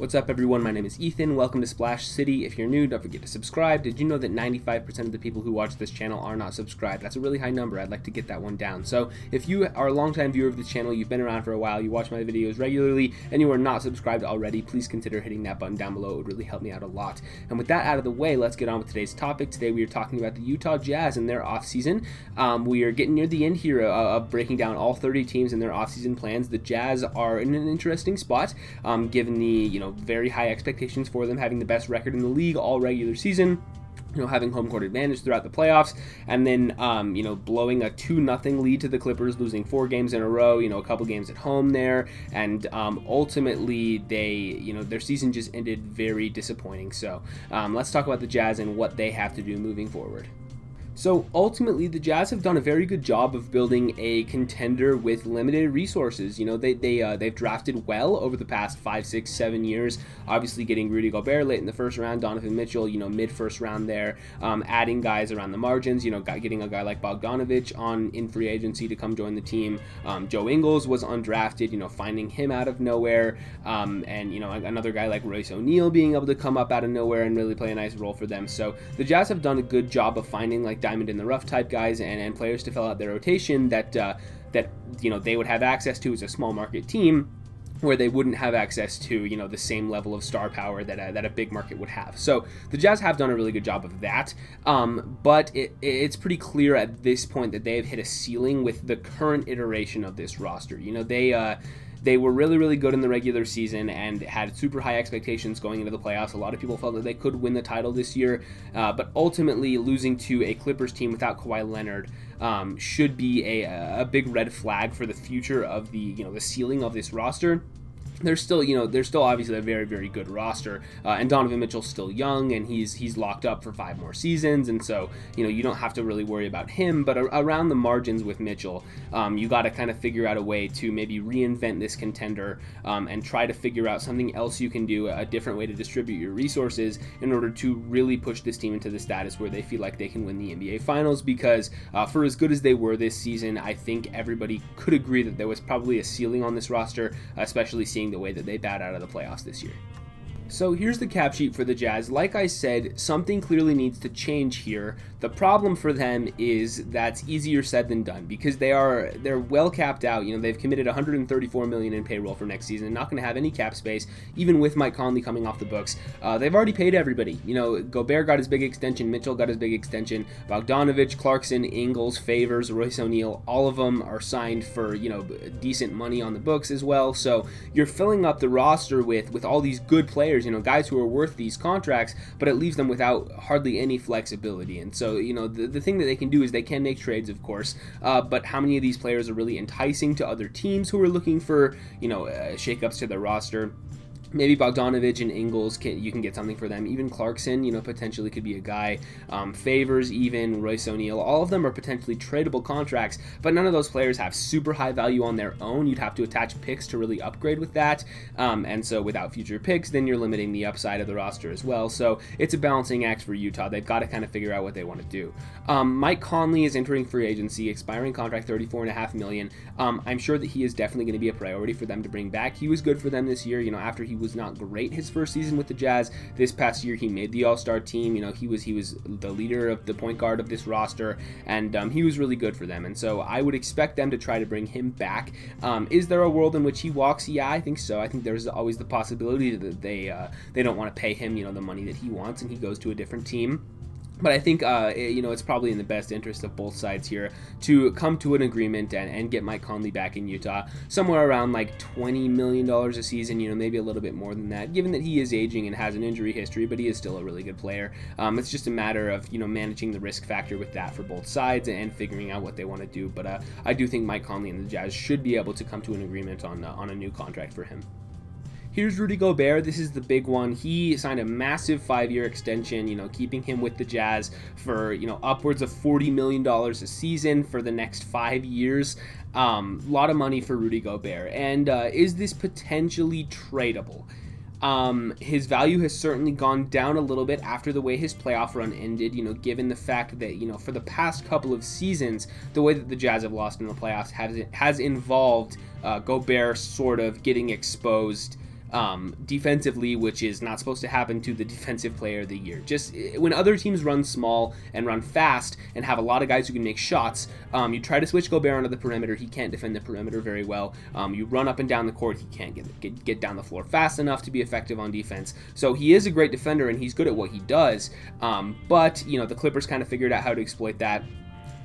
What's up, everyone? My name is Ethan. Welcome to Splash City. If you're new, don't forget to subscribe. Did you know that 95% of the people who watch this channel are not subscribed? That's a really high number. I'd like to get that one down. So if you are a longtime viewer of this channel, you've been around for a while, you watch my videos regularly, and you are not subscribed already, please consider hitting that button down below. It would really help me out a lot. And with that out of the way, let's get on with today's topic. Today we are talking about the Utah Jazz and their offseason. We are getting near the end here of breaking down all 30 teams and their offseason plans. The Jazz are in an interesting spot, given the very high expectations for them having the best record in the league all regular season, having home court advantage throughout the playoffs, and then, blowing a 2-0 lead to the Clippers, losing 4 games in a row, a couple games at home there, and ultimately their season just ended very disappointing. So let's talk about the Jazz and what they have to do moving forward. So ultimately, the Jazz have done a very good job of building a contender with limited resources. They've drafted well over the past 5, 6, 7 years. Obviously, getting Rudy Gobert late in the first round, Donovan Mitchell, mid first round there, adding guys around the margins. Getting a guy like Bogdanovic in free agency to come join the team. Joe Ingles was undrafted. Finding him out of nowhere, and another guy like Royce O'Neal being able to come up out of nowhere and really play a nice role for them. So the Jazz have done a good job of finding diamond in the rough type guys and players to fill out their rotation that they would have access to as a small market team, where they wouldn't have access to the same level of star power that a big market would have. So the Jazz have done a really good job of that, but it's pretty clear at this point that they have hit a ceiling with the current iteration of this roster. They were really, really good in the regular season and had super high expectations going into the playoffs. A lot of people felt that they could win the title this year, but ultimately losing to a Clippers team without Kawhi Leonard should be a big red flag for the future of the ceiling of this roster. They're still obviously a very, very good roster, and Donovan Mitchell's still young, and he's locked up for 5 more seasons, and so you don't have to really worry about him. But around the margins with Mitchell, you got to kind of figure out a way to maybe reinvent this contender and try to figure out something else you can do, a different way to distribute your resources in order to really push this team into the status where they feel like they can win the NBA Finals. Because for as good as they were this season, I think everybody could agree that there was probably a ceiling on this roster, especially seeing the way that they bowed out of the playoffs this year. So here's the cap sheet for the Jazz. Like I said, something clearly needs to change here. The problem for them is that's easier said than done, because they're well capped out. They've committed $134 million in payroll for next season, not going to have any cap space, even with Mike Conley coming off the books. They've already paid everybody. Gobert got his big extension, Mitchell got his big extension, Bogdanovic, Clarkson, Ingles, Favors, Royce O'Neal, all of them are signed for decent money on the books as well. So you're filling up the roster with all these good players, guys who are worth these contracts, but it leaves them without hardly any flexibility. And so, the thing that they can do is they can make trades, of course, but how many of these players are really enticing to other teams who are looking for, shakeups to their roster? Maybe Bogdanovic and Ingles, you can get something for them. Even Clarkson, potentially could be a guy. Favors, even Royce O'Neal, all of them are potentially tradable contracts, but none of those players have super high value on their own. You'd have to attach picks to really upgrade with that, and so without future picks, then you're limiting the upside of the roster as well. So it's a balancing act for Utah. They've got to kind of figure out what they want to do. Mike Conley is entering free agency, expiring contract, $34.5 million. I'm sure that he is definitely going to be a priority for them to bring back. He was good for them this year. After he was not great his first season with the Jazz, this past year he made the All-Star team. He was the leader of the point guard of this roster, and he was really good for them. And so I would expect them to try to bring him back. Is there a world in which he walks? Yeah, I think so. I think there's always the possibility that they don't want to pay him the money that he wants, and he goes to a different team. But I think, it's probably in the best interest of both sides here to come to an agreement and get Mike Conley back in Utah, somewhere around $20 million a season, maybe a little bit more than that, given that he is aging and has an injury history, but he is still a really good player. It's just a matter of, managing the risk factor with that for both sides and figuring out what they want to do. But I do think Mike Conley and the Jazz should be able to come to an agreement on a new contract for him. Here's Rudy Gobert. This is the big one. He signed a massive 5-year extension, keeping him with the Jazz for, upwards of $40 million a season for the next 5 years. A lot of money for Rudy Gobert. And is this potentially tradable? His value has certainly gone down a little bit after the way his playoff run ended, given the fact that, for the past couple of seasons, the way that the Jazz have lost in the playoffs has involved Gobert sort of getting exposed defensively, which is not supposed to happen to the defensive player of the year. Just when other teams run small and run fast and have a lot of guys who can make shots, you try to switch Gobert onto the perimeter. He can't defend the perimeter very well. You run up and down the court. He can't get down the floor fast enough to be effective on defense. So he is a great defender and he's good at what he does. But the Clippers kind of figured out how to exploit that.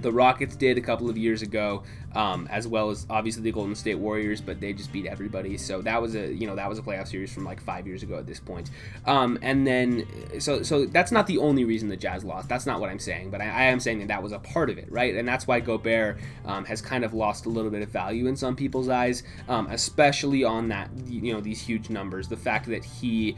The Rockets did a couple of years ago, as well as obviously the Golden State Warriors, but they just beat everybody. So that was a playoff series from like 5 years ago at this point. And then so that's not the only reason the Jazz lost. That's not what I'm saying, but I am saying that was a part of it, right? And that's why Gobert has kind of lost a little bit of value in some people's eyes, especially on that these huge numbers. The fact that he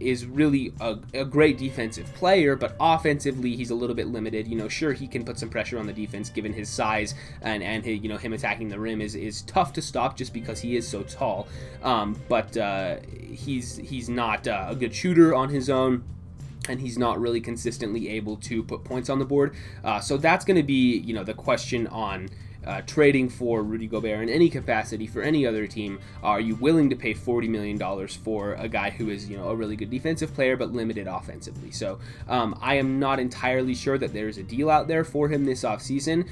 is really a great defensive player, but offensively he's a little bit limited. Sure, he can put some pressure on the defense given his size, and his, him attacking the rim is tough to stop just because he is so tall. But he's not a good shooter on his own, and he's not really consistently able to put points on the board. So that's going to be the question on trading for Rudy Gobert in any capacity for any other team. Are you willing to pay $40 million for a guy who is a really good defensive player but limited offensively? So I am not entirely sure that there's a deal out there for him this offseason.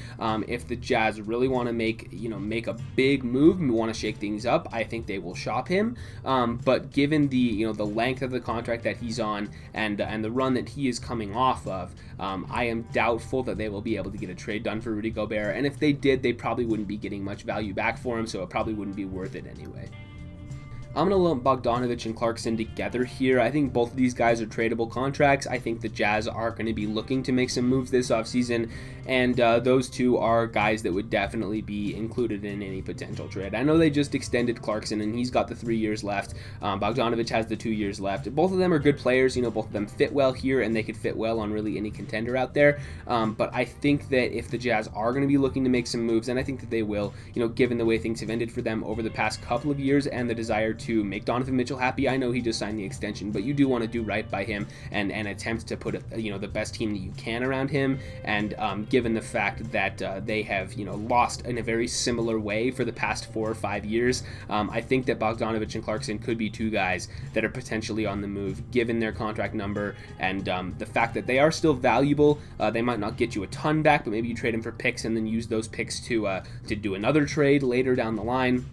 If the Jazz really want to make a big move and want to shake things up, I think they will shop him. But given the the length of the contract that he's on and the run that he is coming off of, I am doubtful that they will be able to get a trade done for Rudy Gobert. And if they did, they probably wouldn't be getting much value back for him, so it probably wouldn't be worth it anyway. I'm going to lump Bogdanovic and Clarkson together here. I think both of these guys are tradable contracts. I think the Jazz are going to be looking to make some moves this offseason, and those two are guys that would definitely be included in any potential trade. I know they just extended Clarkson, and he's got the 3 years left. Bogdanovic has the 2 years left. Both of them are good players. Both of them fit well here, and they could fit well on really any contender out there. But I think that if the Jazz are going to be looking to make some moves, and I think that they will, given the way things have ended for them over the past couple of years and the desire to make Donovan Mitchell happy. I know he just signed the extension, but you do want to do right by him and attempt to put the best team that you can around him. And given the fact that they have lost in a very similar way for the past 4 or 5 years, I think that Bogdanovic and Clarkson could be two guys that are potentially on the move, given their contract number and the fact that they are still valuable. They might not get you a ton back, but maybe you trade them for picks and then use those picks to do another trade later down the line.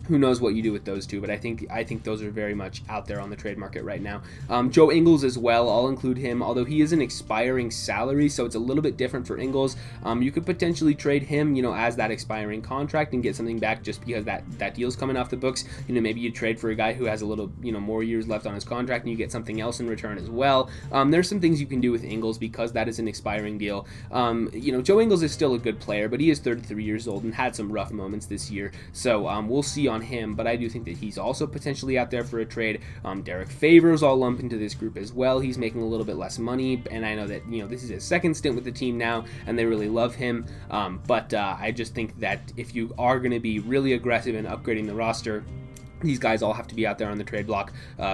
Who knows what you do with those two, but I think those are very much out there on the trade market right now. Joe Ingles as well, I'll include him, although he is an expiring salary, so it's a little bit different for Ingles. You could potentially trade him, as that expiring contract and get something back just because that deal's coming off the books. Maybe you trade for a guy who has a little, more years left on his contract and you get something else in return as well. There's some things you can do with Ingles because that is an expiring deal. Joe Ingles is still a good player, but he is 33 years old and had some rough moments this year, so we'll see on him, but I do think that he's also potentially out there for a trade. Derek Favors I'll lump into this group as well. He's making a little bit less money, and I know that this is his second stint with the team now, and they really love him. But I just think that if you are going to be really aggressive in upgrading the roster, these guys all have to be out there on the trade block.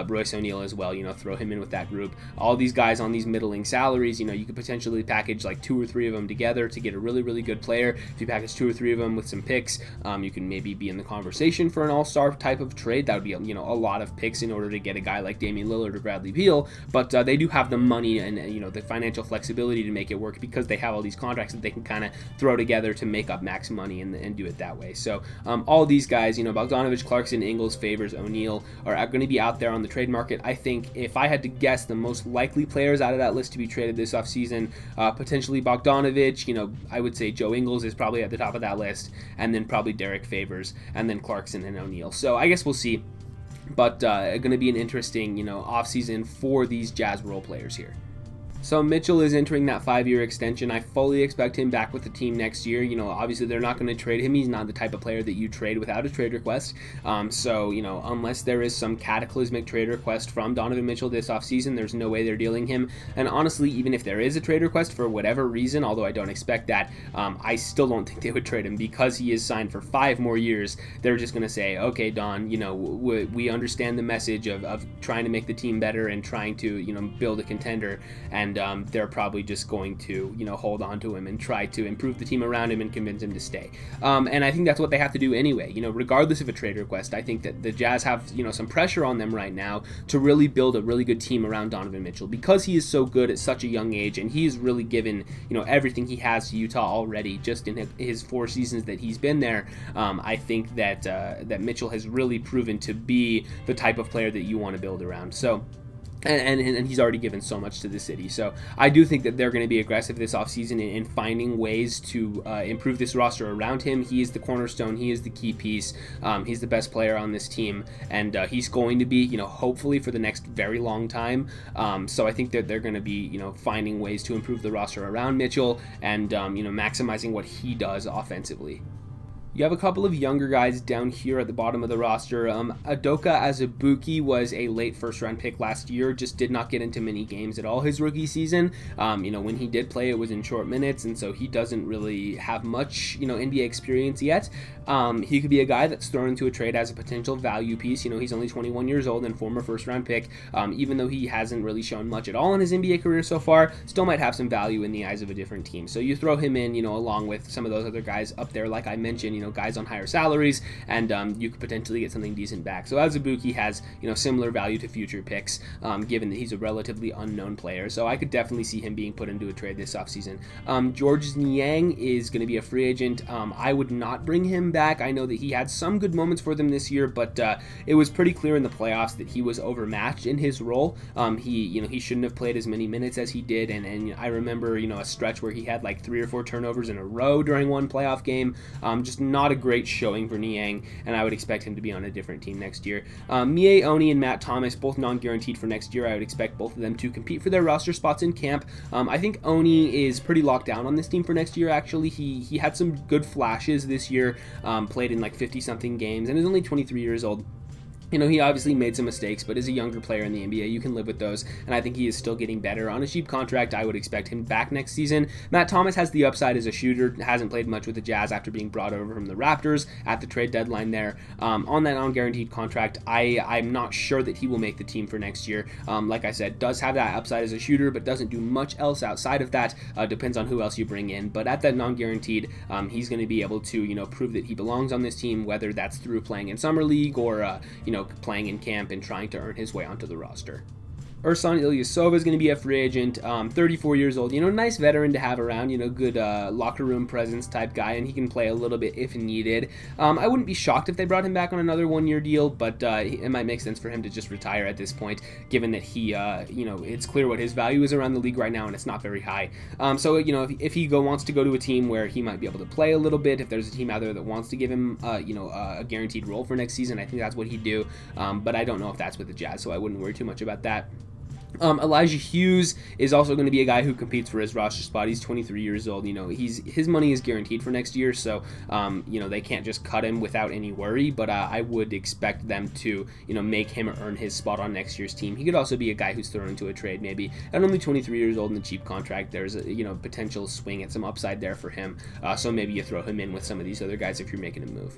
Royce O'Neal as well, throw him in with that group. All these guys on these middling salaries, you could potentially package like 2 or 3 of them together to get a really, really good player. If you package 2 or 3 of them with some picks, you can maybe be in the conversation for an all-star type of trade. That would be, a lot of picks in order to get a guy like Damian Lillard or Bradley Beal, but they do have the money and, the financial flexibility to make it work because they have all these contracts that they can kind of throw together to make up max money and do it that way. So all these guys, Bogdanovic, Clarkson, Ingles, Favors, O'Neal are going to be out there on the trade market. I think if I had to guess the most likely players out of that list to be traded this offseason, potentially Bogdanovic, I would say Joe Ingles is probably at the top of that list, and then probably Derek Favors, and then Clarkson and O'Neal. So I guess we'll see, but going to be an interesting, offseason for these Jazz role players here. So Mitchell is entering that 5-year extension. I fully expect him back with the team next year. Obviously they're not going to trade him. He's not the type of player that you trade without a trade request. So unless there is some cataclysmic trade request from Donovan Mitchell this offseason, there's no way they're dealing him. And honestly, even if there is a trade request for whatever reason, although I don't expect that, I still don't think they would trade him because he is signed for 5 more years. They're just going to say, okay, Don, we understand the message of trying to make the team better and trying to, build a contender. And and they're probably just going to, hold on to him and try to improve the team around him and convince him to stay. And I think that's what they have to do anyway. Regardless of a trade request, I think that the Jazz have, some pressure on them right now to really build a really good team around Donovan Mitchell, because he is so good at such a young age, and he's really given, everything he has to Utah already just in his 4 seasons that he's been there. I think that that Mitchell has really proven to be the type of player that you want to build around. So and he's already given so much to the city. So I do think that they're going to be aggressive this offseason in finding ways to improve this roster around him. He is the cornerstone. He is the key piece. He's the best player on this team, and he's going to be, hopefully for the next very long time. So I think that they're going to be, finding ways to improve the roster around Mitchell and, maximizing what he does offensively. You have a couple of younger guys down here at the bottom of the roster. Udoka Azubuike was a late first-round pick last year, just did not get into many games at all his rookie season. When he did play, it was in short minutes, and so he doesn't really have much, NBA experience yet. He could be a guy that's thrown into a trade as a potential value piece. He's only 21 years old and former first-round pick. Even though he hasn't really shown much at all in his NBA career so far, still might have some value in the eyes of a different team. So you throw him in, along with some of those other guys up there, like I mentioned, guys on higher salaries, and you could potentially get something decent back. So Azubuike has, similar value to future picks, given that he's a relatively unknown player. So I could definitely see him being put into a trade this offseason. Georges Niang is going to be a free agent. I would not bring him back. I know that he had some good moments for them this year, but it was pretty clear in the playoffs that he was overmatched in his role. He shouldn't have played as many minutes as he did, and I remember, a stretch where he had like 3 or 4 turnovers in a row during one playoff game. Just not a great showing for Niang, and I would expect him to be on a different team next year. Mie Oni and Matt Thomas, both non-guaranteed for next year. I would expect both of them to compete for their roster spots in camp. I think Oni is pretty locked down on this team for next year, actually. He had some good flashes this year, played in like 50-something games, and is only 23 years old. He obviously made some mistakes, but as a younger player in the NBA, you can live with those, and I think he is still getting better. On a cheap contract, I would expect him back next season. Matt Thomas has the upside as a shooter, hasn't played much with the Jazz after being brought over from the Raptors at the trade deadline there. On that non-guaranteed contract, I'm not sure that he will make the team for next year. Like I said, does have that upside as a shooter, but doesn't do much else outside of that. Depends on who else you bring in, but at that non-guaranteed, he's going to be able to, prove that he belongs on this team, whether that's through playing in Summer League or, playing in camp and trying to earn his way onto the roster. Ersan Ilyasova is going to be a free agent, 34 years old. Nice veteran to have around, good locker room presence type guy, and he can play a little bit if needed. I wouldn't be shocked if they brought him back on another 1-year deal, but it might make sense for him to just retire at this point, given that he, it's clear what his value is around the league right now, and it's not very high. So, if he wants to go to a team where he might be able to play a little bit, if there's a team out there that wants to give him, a guaranteed role for next season, I think that's what he'd do. But I don't know if that's with the Jazz, so I wouldn't worry too much about that. Elijah Hughes is also going to be a guy who competes for his roster spot. He's 23 years old. His money is guaranteed for next year, so they can't just cut him without any worry. But I would expect them to make him earn his spot on next year's team. He could also be a guy who's thrown into a trade maybe at only 23 years old in a cheap contract. There's a potential swing at some upside there for him. So maybe you throw him in with some of these other guys if you're making a move.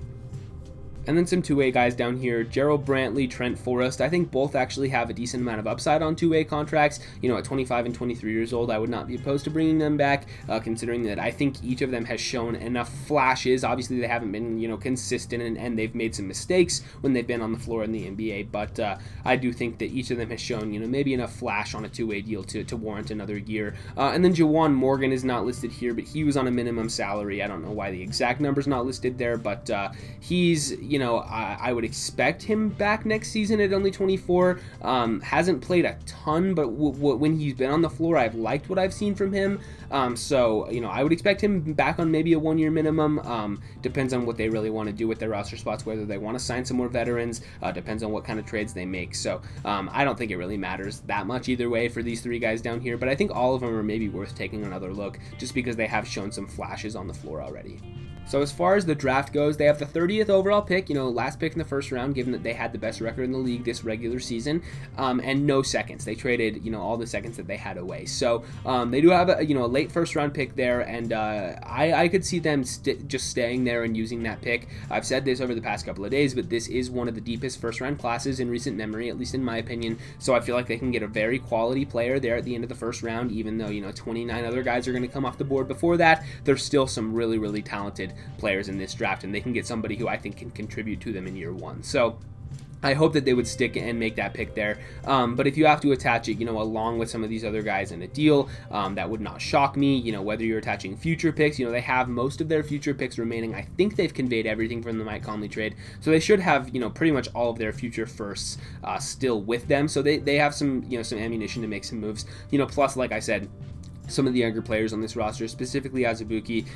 And then some two-way guys down here, Gerald Brantley, Trent Forrest. I think both actually have a decent amount of upside on two-way contracts. At 25 and 23 years old, I would not be opposed to bringing them back, considering that I think each of them has shown enough flashes. Obviously, they haven't been, consistent, and they've made some mistakes when they've been on the floor in the NBA, but I do think that each of them has shown, maybe enough flash on a two-way deal to warrant another year. And then Juwan Morgan is not listed here, but he was on a minimum salary. I don't know why the exact number's not listed there, but he's, I would expect him back next season at only 24. Hasn't played a ton, but when he's been on the floor, I've liked what I've seen from him. So, I would expect him back on maybe a 1-year minimum. Depends on what they really want to do with their roster spots, whether they want to sign some more veterans. Depends on what kind of trades they make. So, I don't think it really matters that much either way for these 3 guys down here, but I think all of them are maybe worth taking another look just because they have shown some flashes on the floor already. So as far as the draft goes, they have the 30th overall pick, last pick in the first round, given that they had the best record in the league this regular season, and no seconds. They traded, all the seconds that they had away. So they do have a late first round pick there, and I could see them just staying there and using that pick. I've said this over the past couple of days, but this is one of the deepest first round classes in recent memory, at least in my opinion. So I feel like they can get a very quality player there at the end of the first round, even though 29 other guys are going to come off the board before that. There's still some really, really talented players in this draft, and they can get somebody who I think can contribute to them in year one. So I hope that they would stick and make that pick there. But if you have to attach it, along with some of these other guys in a deal, that would not shock me. Whether you're attaching future picks, they have most of their future picks remaining. I think they've conveyed everything from the Mike Conley trade, so they should have, pretty much all of their future firsts still with them. So they have some, some ammunition to make some moves. Plus, like I said, some of the younger players on this roster, specifically Azubuike,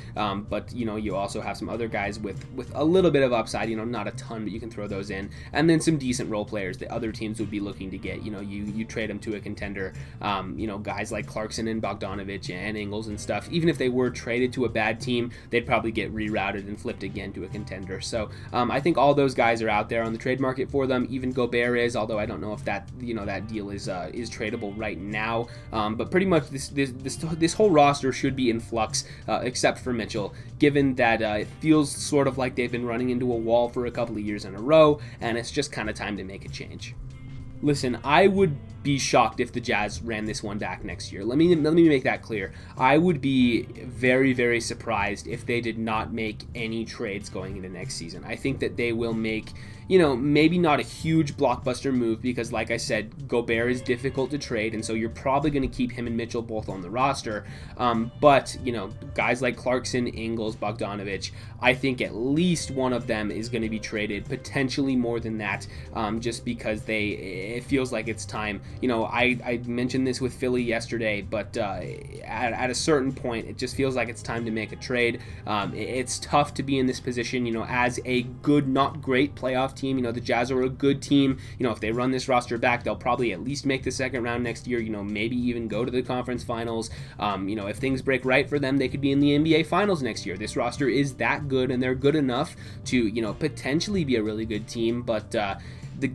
but you also have some other guys with a little bit of upside, not a ton, but you can throw those in, and then some decent role players that other teams would be looking to get. You trade them to a contender, guys like Clarkson and Bogdanovich and Ingles and stuff. Even if they were traded to a bad team, they'd probably get rerouted and flipped again to a contender. So I think all those guys are out there on the trade market for them. Even Gobert is, although I don't know if that that deal is tradable right now. But pretty much this whole roster should be in flux, except for Mitchell, given that it feels sort of like they've been running into a wall for a couple of years in a row, and it's just kind of time to make a change. Listen, I would be shocked if the Jazz ran this one back next year. Let me make that clear. I would be very, very surprised if they did not make any trades going into next season. I think that they will make, maybe not a huge blockbuster move, because like I said, Gobert is difficult to trade, and so you're probably going to keep him and Mitchell both on the roster. But guys like Clarkson, Ingles, Bogdanovich, I think at least one of them is going to be traded, potentially more than that, just because it feels like it's time. I mentioned this with Philly yesterday, but at a certain point, it just feels like it's time to make a trade. It's tough to be in this position, as a good, not great playoff team. The Jazz are a good team. If they run this roster back, they'll probably at least make the second round next year, maybe even go to the conference finals. If things break right for them, they could be in the NBA finals next year. This roster is that good, and they're good enough to, potentially be a really good team, but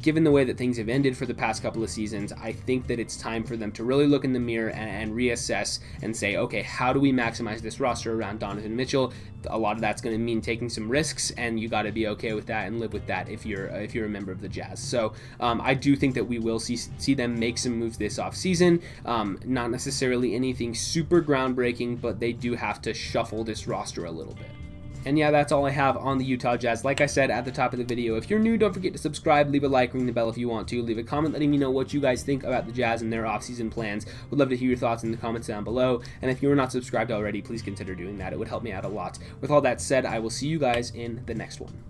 given the way that things have ended for the past couple of seasons, I think that it's time for them to really look in the mirror and reassess and say, okay, how do we maximize this roster around Donovan Mitchell? A lot of that's going to mean taking some risks, and you got to be okay with that and live with that if you're a member of the Jazz. So I do think that we will see them make some moves this offseason. Not necessarily anything super groundbreaking, but they do have to shuffle this roster a little bit. And yeah, that's all I have on the Utah Jazz. Like I said at the top of the video, if you're new, don't forget to subscribe, leave a like, ring the bell if you want to, leave a comment letting me know what you guys think about the Jazz and their offseason plans. Would love to hear your thoughts in the comments down below. And if you're not subscribed already, please consider doing that. It would help me out a lot. With all that said, I will see you guys in the next one.